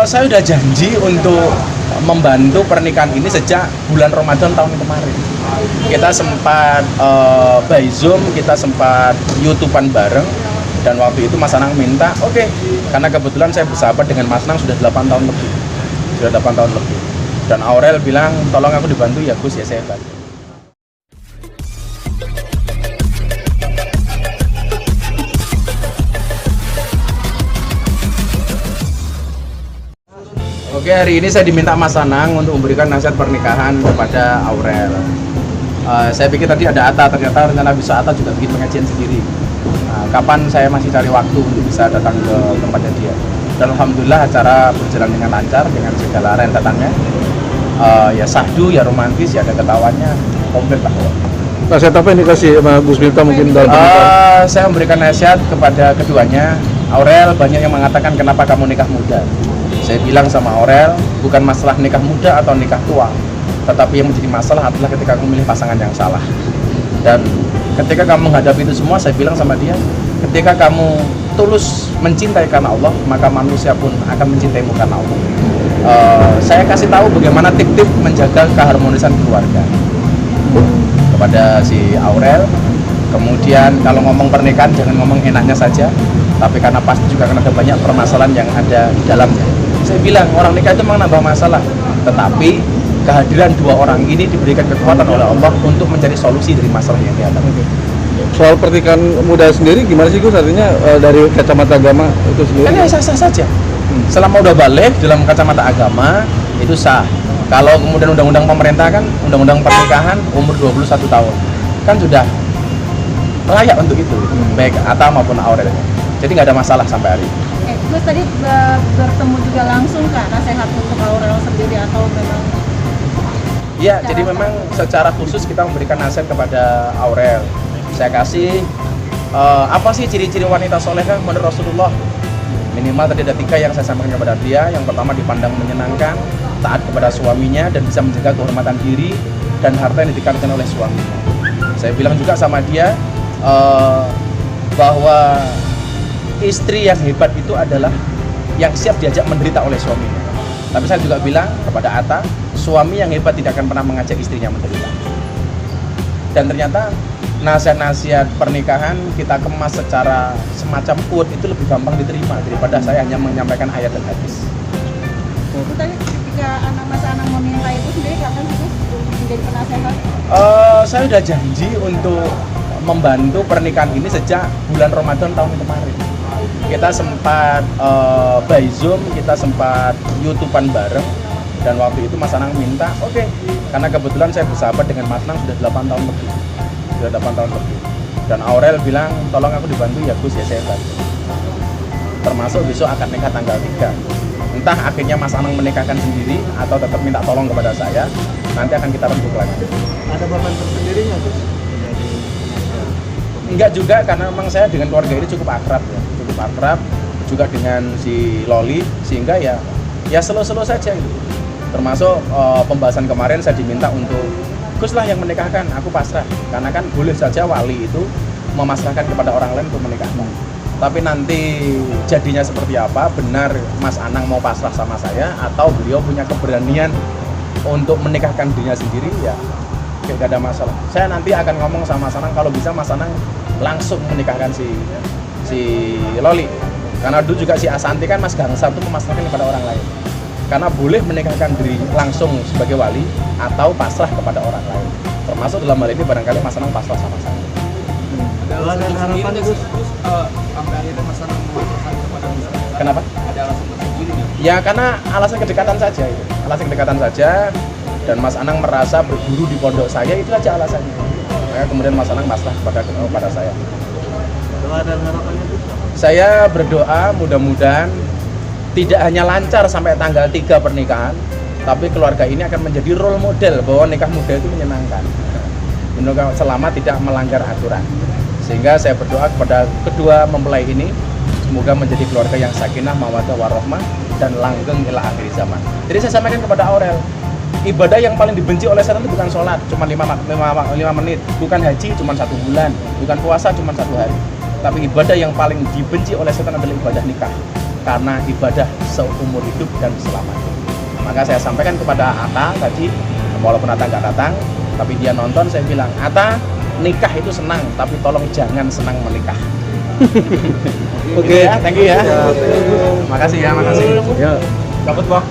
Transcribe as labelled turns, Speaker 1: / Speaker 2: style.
Speaker 1: Saya udah janji untuk membantu pernikahan ini sejak bulan Ramadan tahun kemarin. Kita sempat by Zoom, kita sempat YouTubean bareng, dan waktu itu Mas Anang minta, oke, karena kebetulan saya bersahabat dengan Mas Anang sudah 8 tahun lebih. Sudah 8 tahun lebih. Dan Aurel bilang, tolong aku dibantu, ya Gus, ya saya bantu. Oke, hari ini saya diminta Mas Anang untuk memberikan nasihat pernikahan kepada Aurel. Saya pikir tadi ada Atta, ternyata rencana bisa Atta juga bikin pengajian sendiri. Kapan saya masih cari waktu untuk bisa datang ke tempatnya dia. Dan Alhamdulillah acara berjalan dengan lancar, dengan segala rentetannya. Ya sahdu, ya romantis, ya ada ketawanya, komplit lah.
Speaker 2: Nasihat apa yang dikasih sama Gus Miftah mungkin dalam pernikahan?
Speaker 1: Saya memberikan nasihat kepada keduanya. Aurel, banyak yang mengatakan kenapa kamu nikah muda. Saya bilang sama Aurel, bukan masalah nikah muda atau nikah tua, tetapi yang menjadi masalah adalah ketika kamu memilih pasangan yang salah. Dan ketika kamu menghadapi itu semua, saya bilang sama dia, ketika kamu tulus mencintai karena Allah, maka manusia pun akan mencintaimu karena Allah. Saya kasih tahu bagaimana tip-tip menjaga keharmonisan keluarga kepada si Aurel. Kemudian kalau ngomong pernikahan jangan ngomong enaknya saja, tapi karena pasti juga akan ada banyak permasalahan yang ada di dalamnya. Saya bilang orang nikah itu memang nambah masalah, tetapi kehadiran dua orang ini diberikan kekuatan oleh Allah untuk mencari solusi dari masalah yang dihadapi.
Speaker 2: Soal pernikahan muda sendiri gimana sih Gus? Artinya dari kacamata agama itu sendiri?
Speaker 1: Kan ya sah-sah saja. Selama udah balik dalam kacamata agama itu sah. Kalau kemudian undang-undang pemerintah kan, undang-undang pernikahan umur 21 tahun kan sudah layak untuk itu, baik Atta maupun Aurel. Jadi nggak ada masalah sampai hari ini.
Speaker 3: Gus tadi bertemu juga langsung Kak, nasihat untuk Aurel sendiri atau memang?
Speaker 1: Iya, jadi memang secara khusus kita memberikan nasihat kepada Aurel. Saya kasih apa sih ciri-ciri wanita solehah menurut Rasulullah? Minimal tadi ada 3 yang saya sampaikan kepada dia. Yang pertama dipandang menyenangkan, taat kepada suaminya dan bisa menjaga kehormatan diri dan harta yang didekatkan oleh suaminya. Saya bilang juga sama dia bahwa istri yang hebat itu adalah yang siap diajak menderita oleh suaminya. Tapi saya juga bilang kepada Atta, suami yang hebat tidak akan pernah mengajak istrinya menderita. Dan ternyata nasihat-nasihat pernikahan kita kemas secara semacam quote itu lebih gampang diterima daripada saya hanya menyampaikan ayat dan hadis.
Speaker 3: Itu tadi ketika Mas Anang meminta itu sendiri kapan sih menjadi penasehat?
Speaker 1: Saya udah janji untuk membantu pernikahan ini sejak bulan Ramadan tahun kemarin. Kita sempat by Zoom, kita sempat YouTubean bareng, dan waktu itu Mas Anang minta, oke, karena kebetulan saya bersahabat dengan Mas Anang sudah 8 tahun lebih. Sudah 8 tahun lebih. Dan Aurel bilang, tolong aku dibantu, ya Gus, ya saya bantu. Termasuk besok akan nikah tanggal 3. Entah akhirnya Mas Anang menikahkan sendiri atau tetap minta tolong kepada saya, nanti akan kita rembuk lagi.
Speaker 2: Ada beban tersendiri nggak Gus?
Speaker 1: Enggak juga, karena memang saya dengan keluarga ini cukup akrab ya, cukup akrab juga dengan si Loli, sehingga ya slow-slow saja itu. Termasuk pembahasan kemarin saya diminta untuk Gus lah yang menikahkan, aku pasrah, karena kan boleh saja wali itu memasrahkan kepada orang lain untuk menikahkan. Tapi nanti jadinya seperti apa, benar Mas Anang mau pasrah sama saya atau beliau punya keberanian untuk menikahkan dirinya sendiri, ya gak ada masalah. Saya nanti akan ngomong sama Mas Anang, kalau bisa Mas Anang langsung menikahkan si Loli. Karena dulu juga si Asanti kan Mas Gangsa itu memasrahkan kepada orang lain. Karena boleh menikahkan diri langsung sebagai wali atau pasrah kepada orang lain. Termasuk dalam hal ini barangkali Mas Anang pasrah sama saya.
Speaker 2: Doa dan harapannya Gus?
Speaker 4: Sampai akhirnya Mas Anang memasrahkan kepada Mas Anang.
Speaker 1: Kenapa?
Speaker 4: Ada alasan tersendiri nggak?
Speaker 1: Ya karena alasan kedekatan saja itu. Alasan kedekatan saja, dan Mas Anang merasa berguru di pondok saya, itu aja alasannya. Kemudian Mas Anang pasrah kepada saya.
Speaker 2: Doa dan harapannya Gus?
Speaker 1: Saya berdoa mudah-mudahan tidak hanya lancar sampai tanggal 3 pernikahan, tapi keluarga ini akan menjadi role model bahwa nikah muda itu menyenangkan. Selama tidak melanggar aturan. Sehingga saya berdoa kepada kedua mempelai ini, semoga menjadi keluarga yang sakinah, mawaddah, warahmah, dan langgeng ila akhir zaman. Jadi saya sampaikan kepada Aurel, ibadah yang paling dibenci oleh setan itu bukan sholat, cuma 5 menit, bukan haji, cuma 1 bulan, bukan puasa, cuma 1 hari. Tapi ibadah yang paling dibenci oleh setan adalah ibadah nikah. Karena ibadah seumur hidup dan selamanya. Maka saya sampaikan kepada Atta tadi, walaupun Atta nggak datang, tapi dia nonton, saya bilang, Atta, nikah itu senang, tapi tolong jangan senang menikah.
Speaker 2: Oke.
Speaker 1: Ya, thank you ya. Makasih ya, makasih.
Speaker 2: Ya.
Speaker 1: Dapat, Bang.